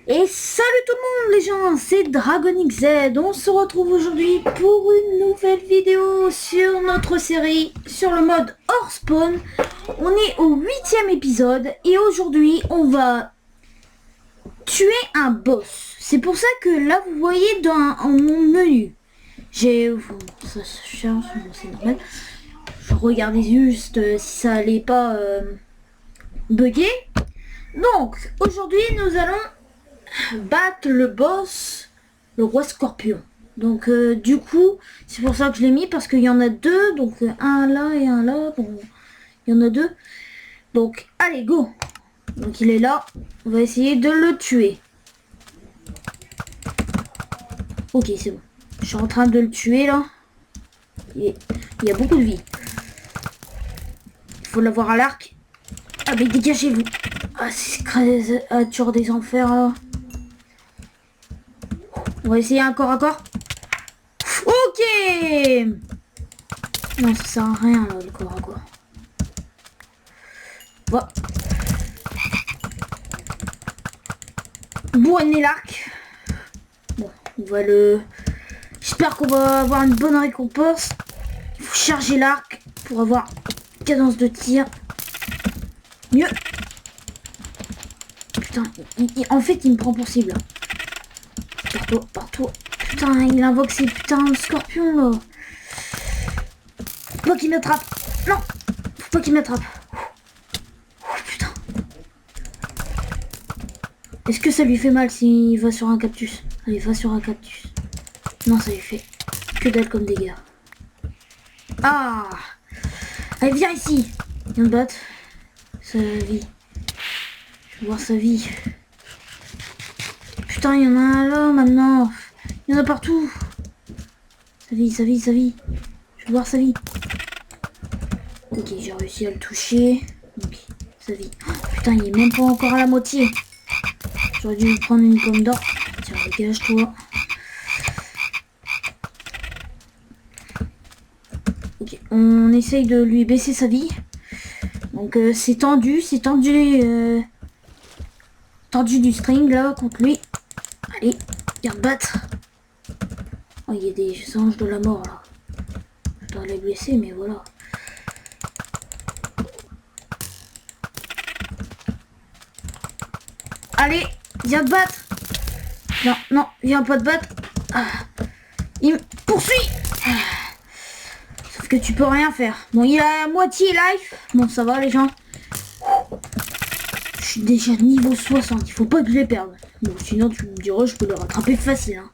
Et salut tout le monde les gens, c'est DragonXZ. On se retrouve aujourd'hui pour une nouvelle vidéo sur notre série sur le mode hors spawn. On est au 8e épisode et aujourd'hui on va tuer un boss. C'est pour ça que là vous voyez dans mon menu, ça se charge, c'est normal. Je regardais juste si ça allait pas bugger. Donc aujourd'hui nous allons battre le boss, le roi scorpion. Donc du coup c'est pour ça que je l'ai mis, parce qu'il y en a deux, donc un là et un là. Bon, il y en a deux, donc allez go. Donc il est là, on va essayer de le tuer. Ok, c'est bon, je suis en train de le tuer là. Il y a beaucoup de vie, il faut l'avoir à l'arc. Ah mais dégagez-vous. Ah, c'est créature des enfers là. On va essayer un corps à corps. Ok. Non, ça sert à rien là, le corps à corps. Voilà. Bourriner l'arc. Bon, on va le... J'espère qu'on va avoir une bonne récompense. Il faut charger l'arc pour avoir une cadence de tir. Mieux. Putain, en fait, il me prend pour cible. Partout, partout. Putain, il invoque ses putains de scorpions là. Faut pas qu'il m'attrape. Non, faut pas qu'il m'attrape. Oh, putain. Est-ce que ça lui fait mal s'il va sur un cactus? Allez, va sur un cactus. Non, ça lui fait que dalle comme dégâts. Ah. Allez, viens ici. Viens te battre. Sa vie. Je veux voir sa vie. Putain, il y en a un là maintenant. Il y en a partout. Sa vie, sa vie, sa vie. Je veux voir sa vie. Ok, j'ai réussi à le toucher. Ok, sa vie. Oh, putain, il est même pas encore à la moitié. J'aurais dû lui prendre une pomme d'or. Tiens, dégage-toi. Ok, on essaye de lui baisser sa vie. Donc c'est tendu, tendu du string là contre lui. Allez, viens te battre. Oh, il y a des anges de la mort là. Je dois les blesser, mais voilà. Allez, viens te battre. Non, non, viens pas te battre. Ah, il me poursuit. Ah, sauf que tu peux rien faire. Bon, il a moitié life. Bon, ça va les gens. Je suis déjà niveau 60, il faut pas que je les perde. Bon, sinon tu me diras, je peux le rattraper facile. Hein.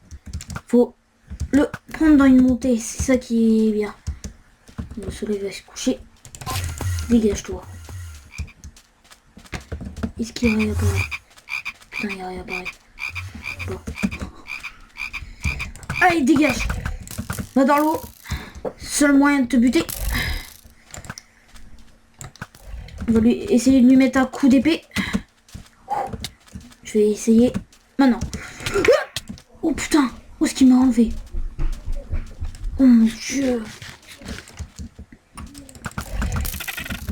Faut le prendre dans une montée, c'est ça qui est bien. Le soleil va se coucher. Dégage-toi. Est-ce qu'il réapparaît? Putain, il réapparaît. Bon. Allez, dégage. Va dans l'eau. Seul moyen de te buter. On va lui essayer de lui mettre un coup d'épée. Je vais essayer maintenant. Oh putain, où est-ce qu'il m'a enlevé? Oh mon dieu.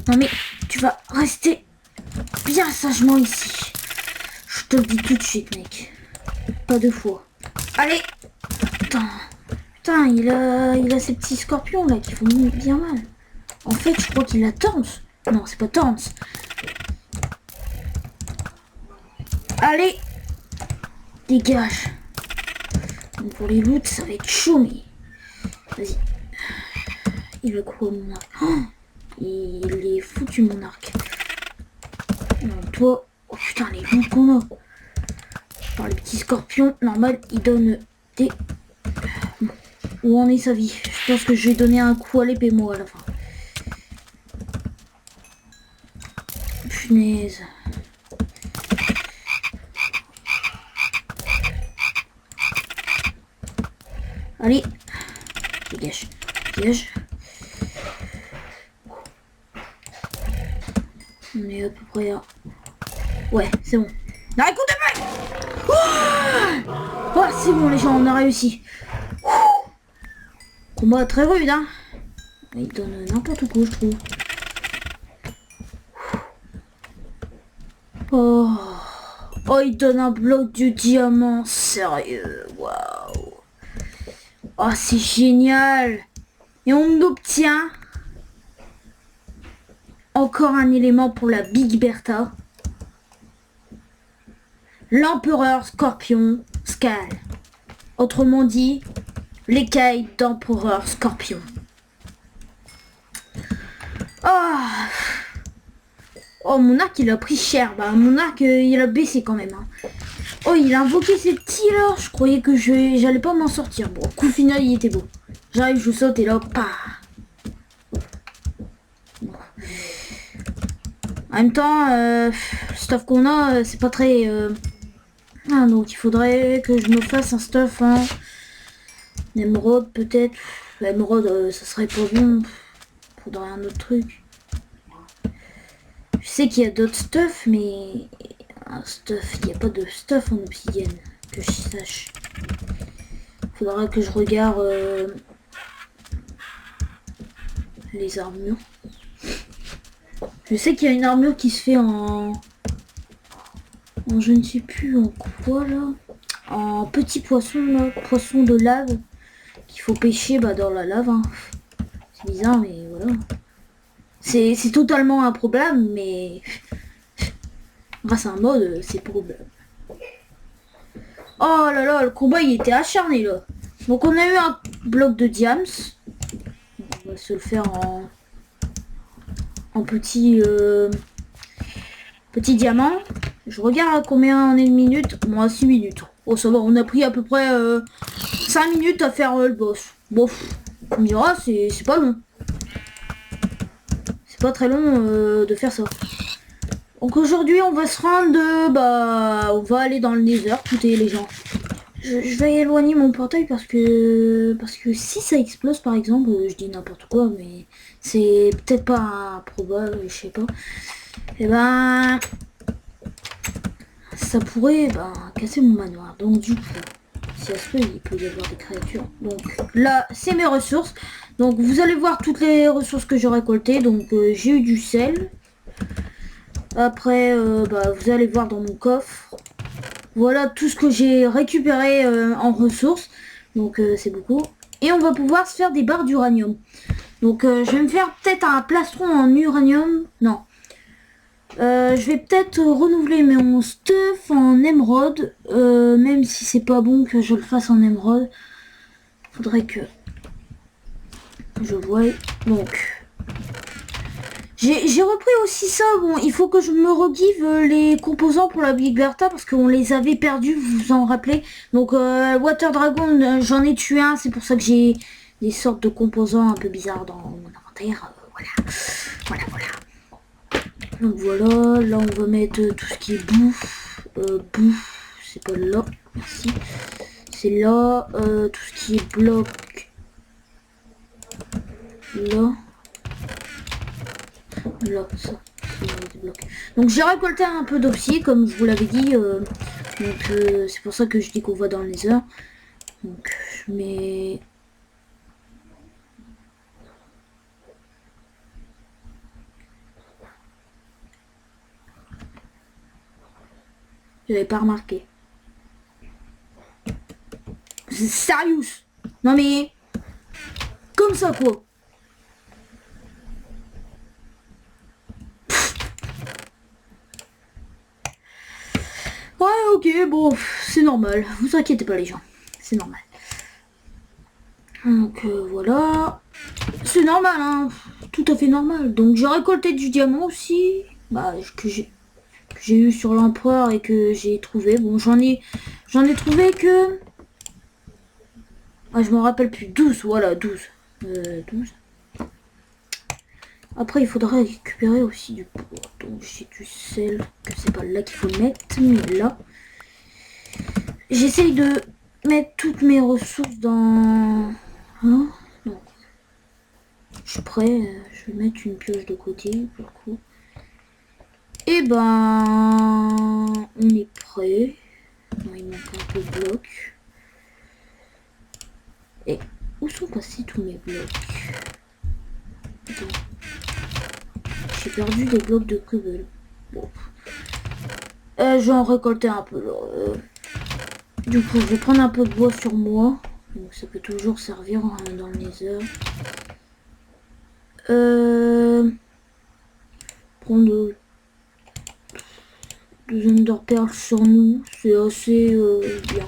Non mais tu vas rester bien sagement ici. Je te le dis tout de suite mec. Pas deux fois. Allez. Putain. Putain, il a ces petits scorpions là qui font bien mal. En fait, je crois qu'il a Taunt. Non, c'est pas Taunt. Allez. Dégage. Donc pour les loots, ça va être chaud, mais... Vas-y. Il va quoi mon arc? Oh, il est foutu mon arc. Non, toi... Oh putain, les loots qu'on a. Par les petits scorpions, normal, il donne des... Bon. Où en est sa vie? Je pense que je vais donner un coup à l'épée, moi, à la fin. Punaise. Allez. Dégage. Dégage. On est à peu près à... Ouais, c'est bon. La récolte de paix. Oh, c'est bon les gens, on a réussi. Combat très rude, hein. Il donne n'importe quoi, je trouve. Oh. Oh, il donne un bloc de diamant. Sérieux. Waouh. Oh, c'est génial. Et on obtient encore un élément pour la Big Bertha. L'empereur Scorpion Scale. Autrement dit, l'écaille d'empereur Scorpion. Oh. Oh, mon arc il a pris cher. Bah, mon arc il a baissé quand même. Hein. Oh, il a invoqué ses petits là. Je croyais que j'allais pas m'en sortir. Bon, coup final il était beau. J'arrive, je saute et là, pas. Bon. En même temps, le stuff qu'on a, c'est pas très... Ah, donc il faudrait que je me fasse un stuff en émeraude peut-être. L'émeraude, ça serait pas bon. Faudrait un autre truc. Je sais qu'il y a d'autres stuff, mais un stuff, il n'y a pas de stuff en obsidienne que je sache. Faudra que je regarde les armures. Je sais qu'il y a une armure qui se fait en je ne sais plus en quoi là, en petit poisson là, poisson de lave qu'il faut pêcher dans la lave. Hein. C'est bizarre, mais voilà. C'est totalement improbable, mais grâce à un mode, c'est probable. Oh là là, le combat il était acharné là. Donc on a eu un bloc de diams. On va se le faire en petit petit diamant. Je regarde à combien on est de minutes. Bon, à 6 minutes. Oh ça va, on a pris à peu près 5 minutes à faire le boss. Bon, on me dira, c'est pas long. C'est pas très long de faire ça. Donc aujourd'hui on va se rendre on va aller dans le Nether, écoutez les gens. Je vais éloigner mon portail parce que si ça explose par exemple, je dis n'importe quoi mais c'est peut-être pas probable, je sais pas. Et ben ça pourrait casser mon manoir. Donc du coup, si ça se peut, il peut y avoir des créatures. Donc là, c'est mes ressources. Donc vous allez voir toutes les ressources que j'ai récoltées. Donc j'ai eu du sel. Après, vous allez voir dans mon coffre. Voilà tout ce que j'ai récupéré en ressources. Donc c'est beaucoup. Et on va pouvoir se faire des barres d'uranium. Donc je vais me faire peut-être un plastron en uranium. Non. Je vais peut-être renouveler mon stuff en émeraude. Même si c'est pas bon que je le fasse en émeraude. Faudrait que je voie. Donc... J'ai repris aussi ça, bon, il faut que je me regive les composants pour la Big Bertha parce qu'on les avait perdus, vous vous en rappelez. Donc Water Dragon, j'en ai tué un, c'est pour ça que j'ai des sortes de composants un peu bizarres dans mon inventaire. Voilà. Donc voilà, là on va mettre tout ce qui est bouffe. Bouffe, c'est pas là, merci. C'est là, tout ce qui est bloc. Là. Là, ça, donc j'ai récolté un peu d'obsidienne comme je vous l'avais dit, donc c'est pour ça que je dis qu'on va dans le Nether. Donc je mets j'avais pas remarqué. C'est sérieux. Non mais comme ça quoi. Ouais, ok, bon, c'est normal. Vous inquiétez pas les gens, c'est normal. Donc voilà, c'est normal, hein, tout à fait normal. Donc j'ai récolté du diamant aussi, que j'ai eu sur l'empereur et que j'ai trouvé. Bon, j'en ai trouvé que... je me rappelle plus, 12, voilà, 12. 12. Après, il faudra récupérer aussi du bois. Donc, j'ai du sel, que c'est pas là qu'il faut le mettre, mais là. J'essaye de mettre toutes mes ressources dans... Hein, non. Je suis prêt, je vais mettre une pioche de côté, pour le coup. Et on est prêt. Non, il manque un peu de blocs. Et où sont passés tous mes blocs? perdu des blocs de cobble. Bon. Je vais en récolter un peu. Du coup, je vais prendre un peu de bois sur moi. Donc ça peut toujours servir hein, dans le nether. Prendre deux ender pearls sur nous. C'est assez bien.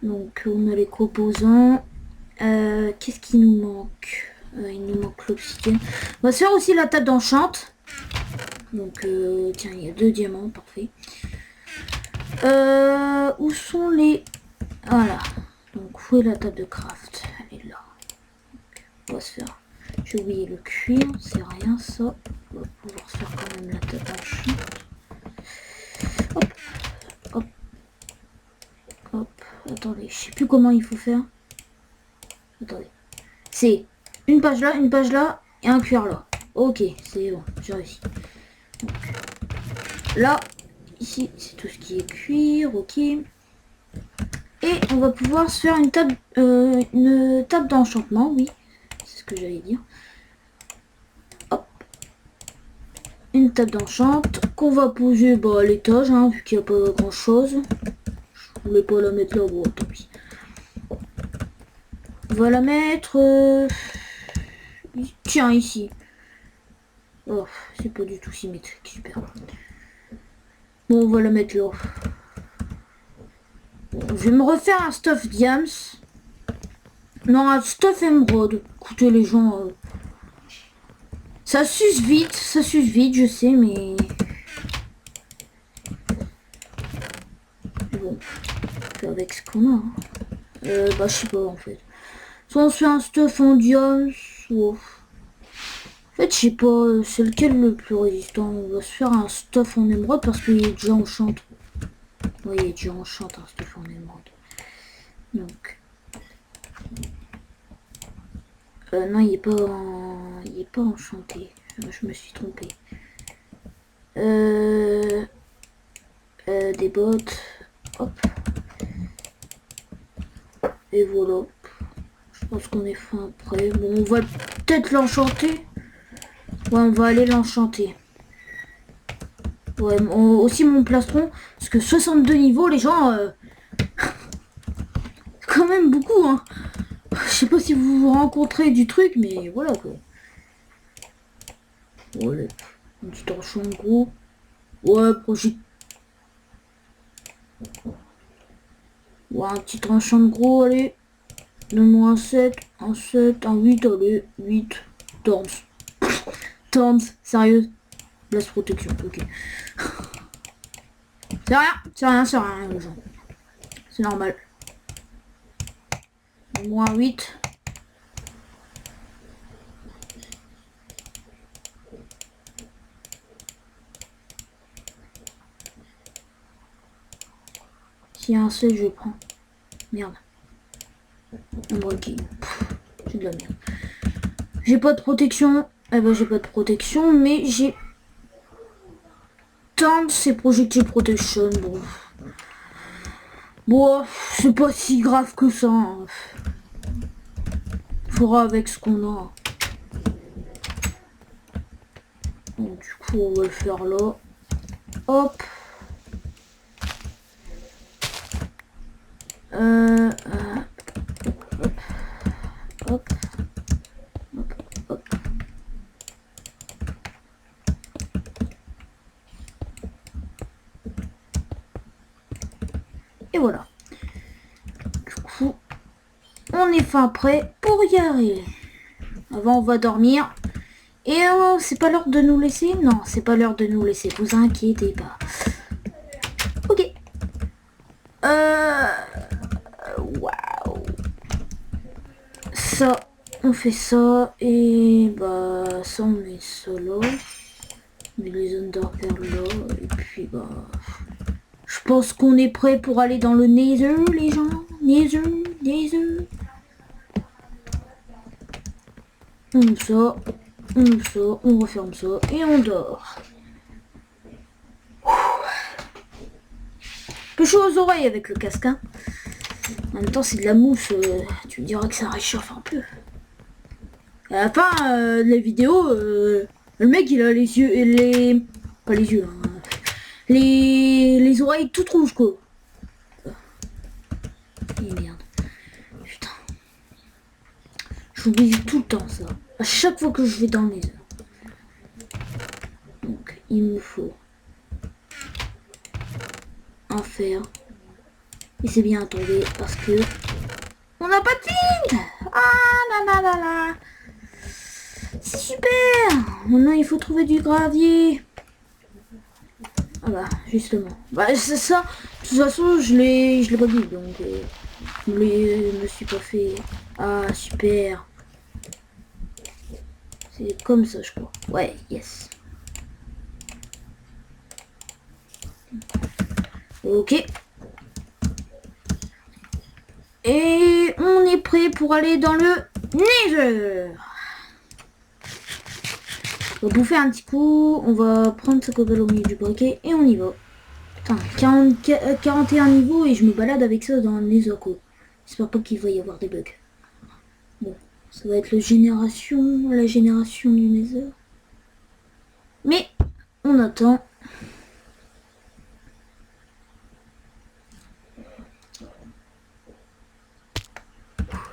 Donc on a les composants. Qu'est-ce qui nous manque? Il nous manque l'obsidienne. On va se faire aussi la table d'enchant. Donc tiens, il y a 2 diamants, parfait. Où sont les... Voilà. Donc où est la table de craft? Elle est là. Donc, on va se faire... J'ai oublié le cuir, c'est rien ça. On va pouvoir se faire quand même la table d'enchant. Hop. Hop. Hop. Attendez, je sais plus comment il faut faire. Attendez. C'est une page là et un cuir là. Ok, c'est bon, j'ai réussi. Donc, là, ici, c'est tout ce qui est cuir, ok. Et on va pouvoir se faire une table d'enchantement, oui. C'est ce que j'allais dire. Hop. Une table d'enchant qu'on va poser à l'étage, hein, vu qu'il n'y a pas grand chose. Je voulais pas la mettre là, bon, tant pis. On va la mettre... Tiens, ici. Oh, c'est pas du tout symétrique, super. Bon, on va la mettre là. Bon, je vais me refaire un stuff diams. Non, un stuff émeraude. Écoutez les gens... ça s'use vite, je sais, mais... Bon, on fait avec ce qu'on a. Hein. Bah, je sais pas, en fait. Soit on se fait un stuff en diams, soit... En fait, je sais pas, c'est lequel le plus résistant. On va se faire un stuff en émeraude parce qu'il est déjà enchant. Oui, il est déjà enchant un stuff en émeraude. Donc... non, il est pas enchanté. Je me suis trompée. Des bottes. Hop. Et voilà. Je pense qu'on est fin prêt. Bon, on va peut-être l'enchanter. Ouais, on va aller l'enchanter. Ouais, aussi mon plastron. Parce que 62 niveaux, les gens... quand même beaucoup, hein. Je sais pas si vous vous rencontrez du truc, mais voilà, quoi. Voilà. Un petit enchant gros. Ouais, projet... Ouais, un petit enchant gros, allez. Donne-moi un 7, un 7, un 8, allez, 8. Torns. Torns, sérieux. Blast protection, ok. C'est rien, les gens. C'est normal. Moins 8. S'il y a un 16, je prends. Merde. Ok. J'ai de la merde. J'ai pas de protection. Eh ben j'ai pas de protection, mais j'ai... Tente ces projectiles protection. Bon. Bon, c'est pas si grave que ça. Hein. Faudra avec ce qu'on a. Donc, du coup, on va le faire là. Hop. Hop. Hop. Hop. Et voilà. Du coup, on est fin prêt pour y arriver. Avant, on va dormir. Et c'est pas l'heure de nous laisser? Non, c'est pas l'heure de nous laisser. Vous inquiétez pas. Ok. Waouh. Ça, on fait ça. Et bah, ça, on met ça là. On met les underperles là. Et puis bah... Je pense qu'on est prêt pour aller dans le nether, les gens. Nether. On ouvre ça. On ouvre ça. On referme ça. Et on dort. Un peu chaud aux oreilles avec le casque. Hein. En même temps, c'est de la mousse. Tu me diras que ça réchauffe un peu. À la fin de la vidéo, Le mec, il a les yeux et les... Pas les yeux, hein. Les oreilles toutes rouges, quoi. Et merde. Putain. J'oublie tout le temps, ça. À chaque fois que je vais dans le nether. Donc, il me faut un fer. Et c'est bien tombé parce que on n'a pas de flint. Ah là là là là. C'est super. Maintenant il faut trouver du gravier. Ah bah justement. Bah c'est ça. De toute façon je l'ai pas dit donc je me suis pas fait. Ah super. C'est comme ça je crois. Ouais yes. Ok. Et on est prêt pour aller dans le Nether. On va bouffer un petit coup. On va prendre ce cobble au milieu du briquet et on y va. Putain, 41 niveaux et je me balade avec ça dans le Nether quoi. J'espère pas qu'il va y avoir des bugs. Bon, ça va être la génération du Nether. Mais on attend.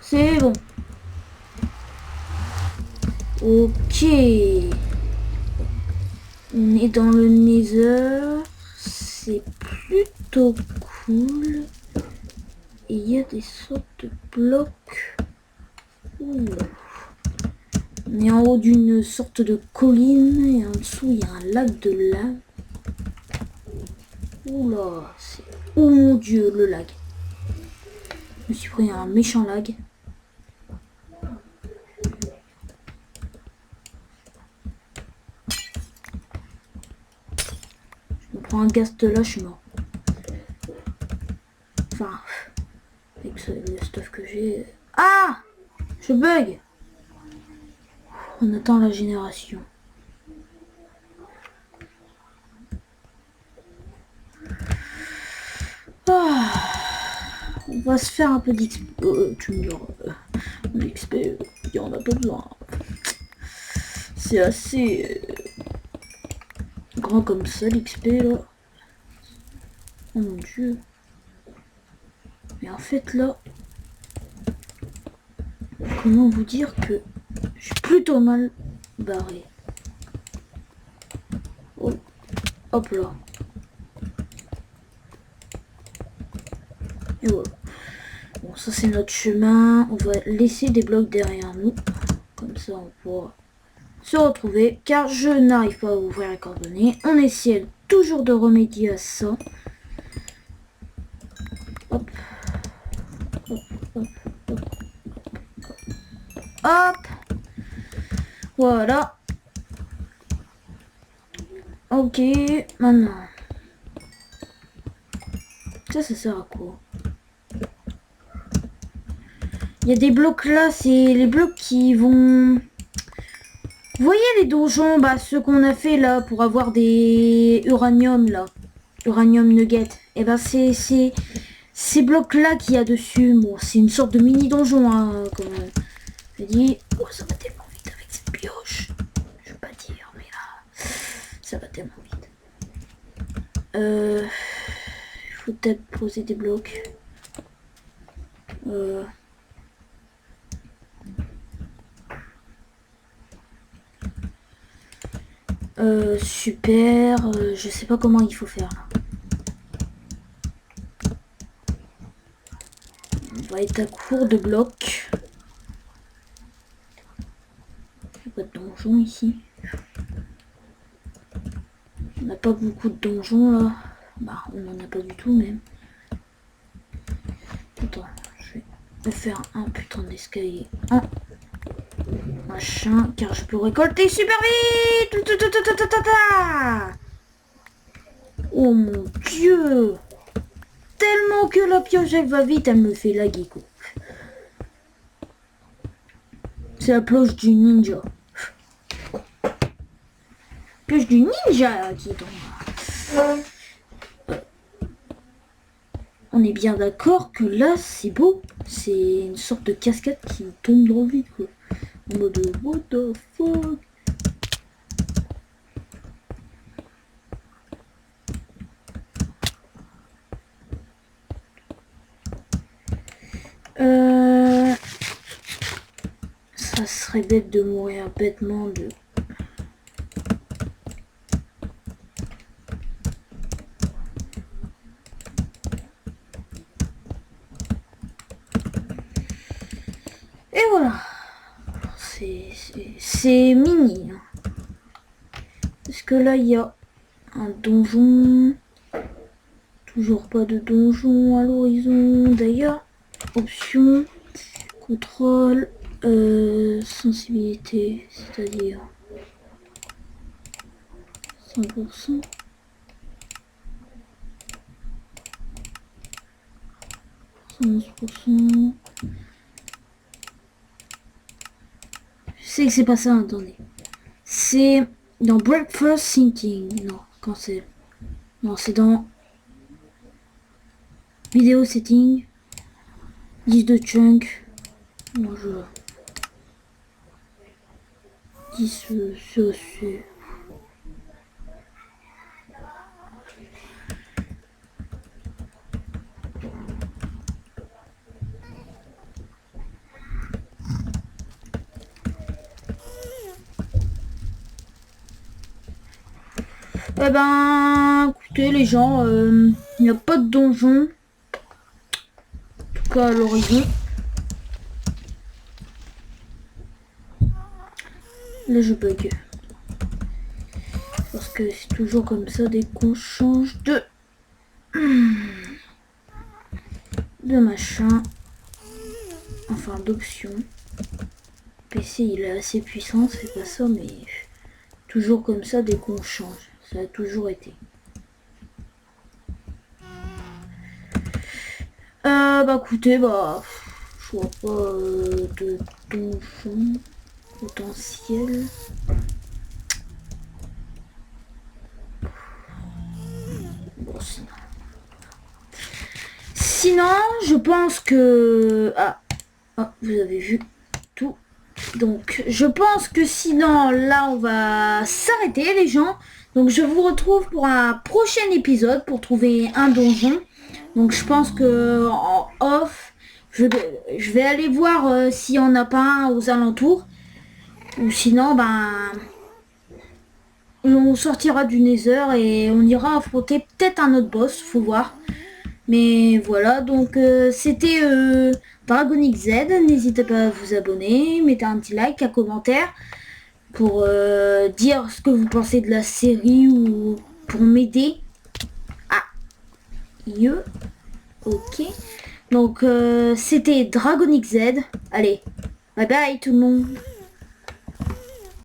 C'est bon. Ok. On est dans le Nether. C'est plutôt cool. Et il y a des sortes de blocs. Ouh. On est en haut d'une sorte de colline. Et en dessous, il y a un lac de lave. Oula. Oh mon dieu, le lag. Je me suis pris un méchant lag. Je me prends un gaz de là, je suis mort. Enfin, avec le stuff que j'ai... Ah! Je bug! On attend la génération. Ah, on va se faire un peu d'XP. Tu me diras, l'XP, il n'y en a pas besoin. C'est assez grand comme ça, l'XP, là. Oh mon dieu. Mais en fait, là, comment vous dire que je suis plutôt mal barré. Oh. Hop là. Et voilà. Bon, ça c'est notre chemin. On va laisser des blocs derrière nous. Comme ça on pourra se retrouver. Car je n'arrive pas à ouvrir les coordonnées. On essaie toujours de remédier à ça. Hop. Hop, hop, hop. Hop. Voilà. Ok. Maintenant. Ça sert à quoi? Il y a des blocs là, c'est les blocs qui vont... Vous voyez les donjons, bah ceux qu'on a fait là pour avoir des uranium là. Uranium nugget. Et ben c'est ces blocs là qu'il y a dessus. Bon, c'est une sorte de mini donjon hein, comme je dis. Oh, ça va tellement vite avec cette pioche. Je veux pas dire, mais là, ça va tellement vite. Il faut peut-être poser des blocs. Super, je sais pas comment il faut faire là. On va être à court de blocs. Il n'y a pas de donjon ici. On n'a pas beaucoup de donjons là. Bah on n'en a pas du tout même. Attends, je vais me faire un putain d'escalier. Un machin, car je peux récolter super vite. Oh mon dieu. Tellement que la pioche elle va vite, elle me fait laguer quoi. C'est la pioche du ninja. Pioche du ninja qui tombe. On est bien d'accord que là c'est beau. C'est une sorte de cascade qui tombe dans le vide quoi. En mode what the fuck. serait bête de mourir bêtement de... Et voilà. C'est mini. Hein. Parce que là, il y a un donjon. Toujours pas de donjon à l'horizon. D'ailleurs, option, contrôle, sensibilité, c'est-à-dire 100%. 111%. Je sais que c'est pas ça, attendez. C'est dans Breakfast Thinking. Non, cancel. Non, c'est dans Vidéo Setting. 10 de chunk. Moi je... 10 c'est... Eh ben, écoutez les gens, il n'y a pas de donjon. En tout cas à l'horizon. Là je bug. Parce que c'est toujours comme ça dès qu'on change de machin. Enfin d'option. PC il est assez puissant, c'est pas ça, mais toujours comme ça dès qu'on change. Ça a toujours été. Bah écoutez, bah je vois pas de donjon potentiel. Bon, sinon, je pense que... Ah, vous avez vu tout. Donc, je pense que sinon, là, on va s'arrêter, les gens. Donc, je vous retrouve pour un prochain épisode pour trouver un donjon. Donc, je pense que en off, je vais aller voir s'il n'y en a pas un aux alentours. Ou sinon, ben... on sortira du Nether et on ira affronter peut-être un autre boss, faut voir. Mais voilà, donc c'était Dragonic Z. N'hésitez pas à vous abonner, mettez un petit like, un commentaire pour dire ce que vous pensez de la série ou pour m'aider. Ah, ok. Donc c'était Dragonic Z. Allez, bye bye tout le monde.